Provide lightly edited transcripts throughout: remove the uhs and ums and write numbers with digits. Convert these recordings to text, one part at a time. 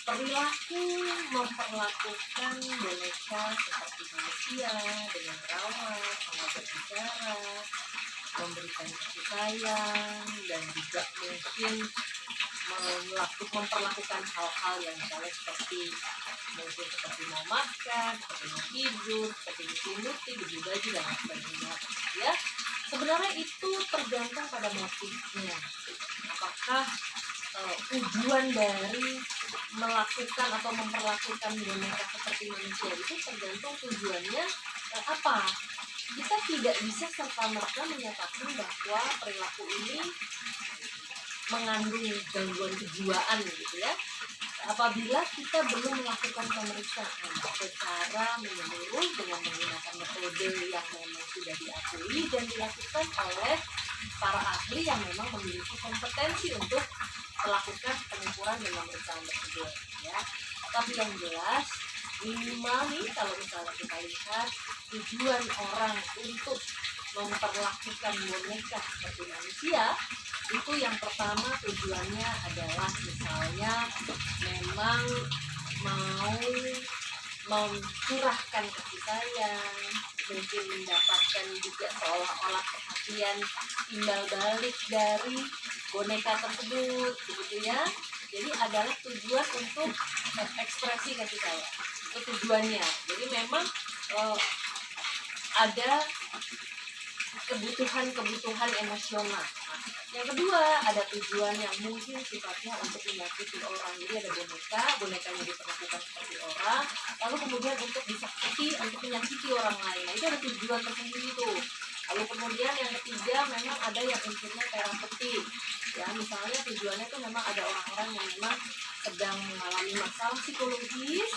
perilaku memperlakukan boneka seperti manusia dengan ramah, mengajak bicara, memberikan kasih sayang, dan juga mungkin memperlakukan hal-hal yang misalnya seperti mau makan, seperti mau tidur, seperti diselimuti, baju baju dan lain sebagainya. Ya, sebenarnya itu tergantung pada motifnya. Apakah tujuan dari melakukan atau memperlakukan boneka seperti manusia itu tergantung tujuannya apa. Kita tidak bisa serta-merta menyatakan bahwa perilaku ini mengandung gangguan kejiwaan gitu ya, apabila kita belum melakukan pemeriksaan secara menyeluruh dengan menggunakan metode yang memang sudah diakui dan dilakukan oleh para ahli yang memang memiliki kompetensi untuk melakukan pengukuran dan pemeriksaan tersebut ya. Tapi yang jelas minimal nih, kalau misalnya kita lihat tujuan orang untuk memperlakukan boneka seperti manusia, itu yang pertama tujuannya adalah misalnya memang mau mencurahkan kasih sayang, mungkin mendapatkan juga seolah-olah perhatian timbal balik dari boneka tersebut begitu ya. Jadi adalah tujuan untuk ekspresi kasih sayang, itu tujuannya. Jadi memang ada kebutuhan emosional. Yang kedua, ada tujuan yang mungkin sifatnya untuk menyakiti orang. Jadi ada bonekanya diperlakukan seperti orang, lalu kemudian untuk disakiti, untuk menyakiti orang lain. Nah, itu ada tujuan tersendiri tuh. Lalu kemudian yang ketiga, memang ada yang unsurnya terapeutik. Ya, misalnya tujuannya tuh memang ada orang-orang yang memang sedang mengalami masalah psikologis,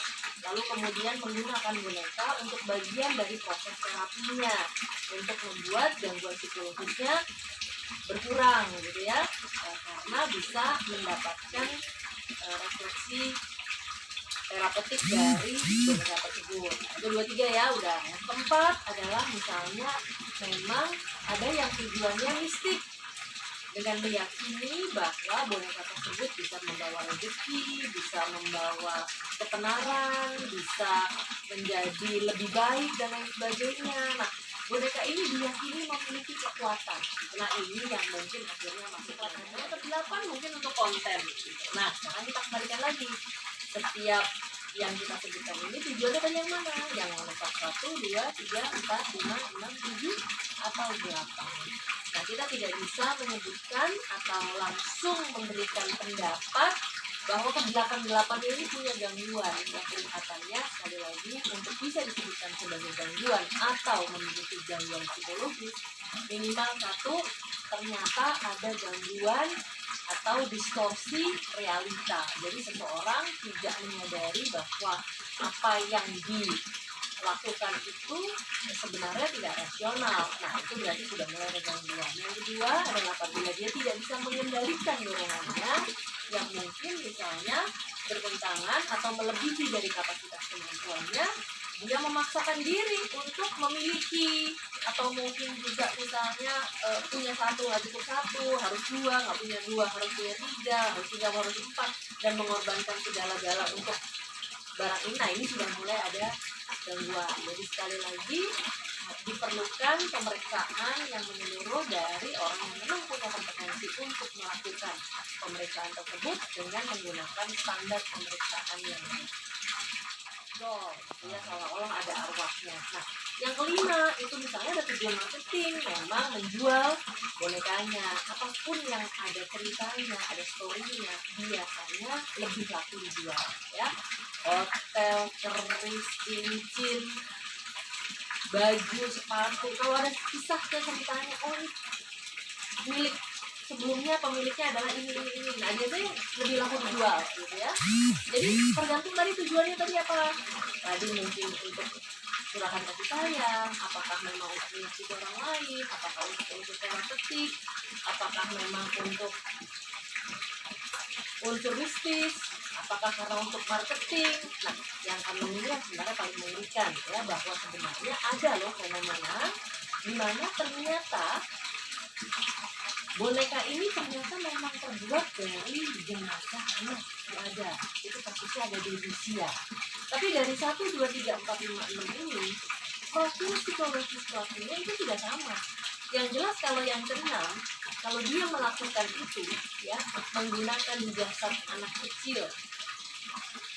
lalu kemudian menggunakan boneka untuk bagian dari proses terapinya, untuk membuat gangguan psikologisnya berkurang gitu ya, karena bisa mendapatkan refleksi terapeutik dari boneka tersebut. Itu 2, 3 ya udah. Yang keempat adalah misalnya memang ada yang tujuannya mistik, dengan meyakini bahwa boneka tersebut bisa membawa rezeki, bisa membawa ketenaran, bisa menjadi lebih baik dan lain sebagainya. Nah, boneka ini diyakini memiliki kekuatan. Nah, ini yang mungkin akhirnya masuk lagi. Yang kedelapan mungkin untuk konten. Nah, sekarang kita kembalikan lagi. Setiap yang kita sebutkan ini tujuannya kan yang mana? Yang nomor 1, 2, 3, 4, 5, 6, 7, atau 8. Nah, kita tidak bisa menyebutkan atau langsung memberikan pendapat bahwa ke-8 ini punya gangguan yang kelihatannya sekali lagi untuk bisa disebutkan sebagai gangguan atau memiliki gangguan psikologis, minimal 1, ternyata ada gangguan atau distorsi realita. Jadi seseorang tidak menyadari bahwa apa yang dilakukan itu sebenarnya tidak rasional. Nah, itu berarti sudah mulai ada gangguan. Yang kedua adalah apabila dia tidak bisa mengendalikan dorongannya, yang mungkin misalnya bertentangan atau melebihi dari kapasitas kemampuannya, dia memaksakan diri untuk memiliki, atau mungkin juga misalnya punya 1 nggak cukup 1, harus 2, nggak punya 2 harus punya 3, harus 3 harus 4, dan mengorbankan segala-gala untuk barang ini. Nah, ini sudah mulai ada gangguan. Jadi sekali lagi diperlukan pemeriksaan yang menyeluruh dari orang yang memang punya kompetensi untuk melakukan pemeriksaan tersebut dengan menggunakan standar pemeriksaan yang ya, seolah-olah ada arwahnya. Nah, yang kelima itu misalnya ada tujuan marketing, memang menjual bonekanya, apapun yang ada ceritanya, ada story-nya, biasanya lebih laku dijual ya. Hotel, keris, cincin, baju, sepatu, kalau ada kisah ceritanya, oh ini milik sebelumnya pemiliknya adalah ini. Nah, biasanya lebih laku dijual gitu ya. Jadi tergantung dari tujuannya tadi apa. Tadi mungkin untuk curahan kasih sayang, apakah memang untuk menyakiti orang lain, apakah untuk terapeutik, apakah memang untuk unsur mistis, apakah karena untuk marketing. Nah, yang kami ini yang sebenarnya paling mengerikan ya, bahwa sebenarnya ada loh fenomena di mana ternyata boneka ini ternyata memang terbuat dari jenazah anak yang ada. Itu kasusnya ada di Rusia. Tapi dari 1, 2, 3, 4, 5, 6 ini, profil psikologis pelakunya itu tidak sama. Yang jelas kalau yang keenam, kalau dia melakukan itu, ya, menggunakan jasad anak kecil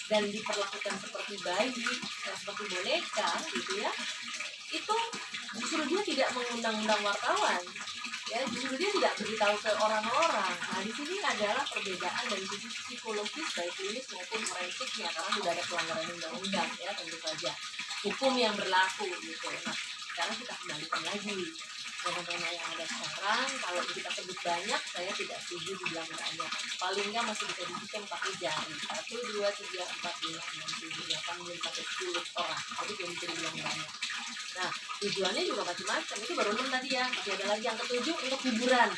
dan diperlakukan seperti bayi, seperti boneka, gitu ya, itu justru dia tidak mengundang-undang wartawan, ya, justru dia tidak beritahu ke orang-orang. Nah, di sini adalah perbedaan dari sisi psikologis baik klinis maupun forensiknya, karena sudah ada pelanggaran undang-undang, ya, tentu saja hukum yang berlaku, gitu. Nah, sekarang kita kembalikan lagi fenomena yang ada sekarang. Kalau kita sebut banyak, saya tidak setuju dibilang banyak. Paling nggak masih bisa dihitung pakai jari. 1, 2, 3, 4, 5, 6, 7, 8, 9, sampai 10 orang. Tapi belum bisa dibilang banyak. Nah, tujuannya juga macam-macam. Itu baru 6 tadi ya. Masih ada lagi yang ketujuh untuk hiburan.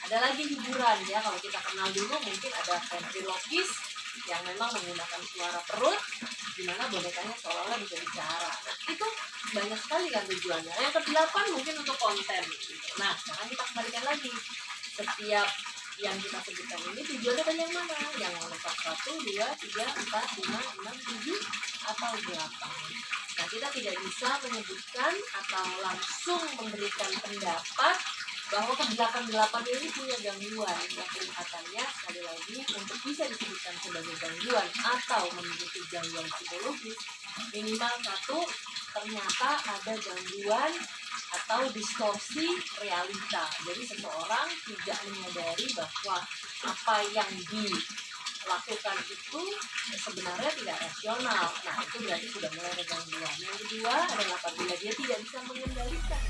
Ada lagi hiburan ya. Kalau kita kenal dulu mungkin ada ventriloquis yang memang menggunakan suara perut, dimana bonekanya seolah-olah bisa bicara. Nah, itu banyak sekali kan tujuannya. Yang ke-8 mungkin untuk konten gitu. Nah, sekarang kita kembalikan lagi. Setiap yang kita sebutkan ini tujuannya kan yang mana? Yang nomor 1, 2, 3, 4, 5, 6, 7 atau 8. Nah, kita tidak bisa menyebutkan atau langsung memberikan pendapat bahwa ke-8 ini punya gangguan yang kelihatannya sekali lagi untuk bisa disebutkan sebagai gangguan atau memiliki gangguan psikologis, minimal 1, ternyata ada gangguan atau distorsi realita. Jadi seseorang tidak menyadari bahwa apa yang dilakukan itu sebenarnya tidak rasional. Nah, itu berarti sudah mulai ada gangguan. Yang kedua adalah apabila dia tidak bisa mengendalikan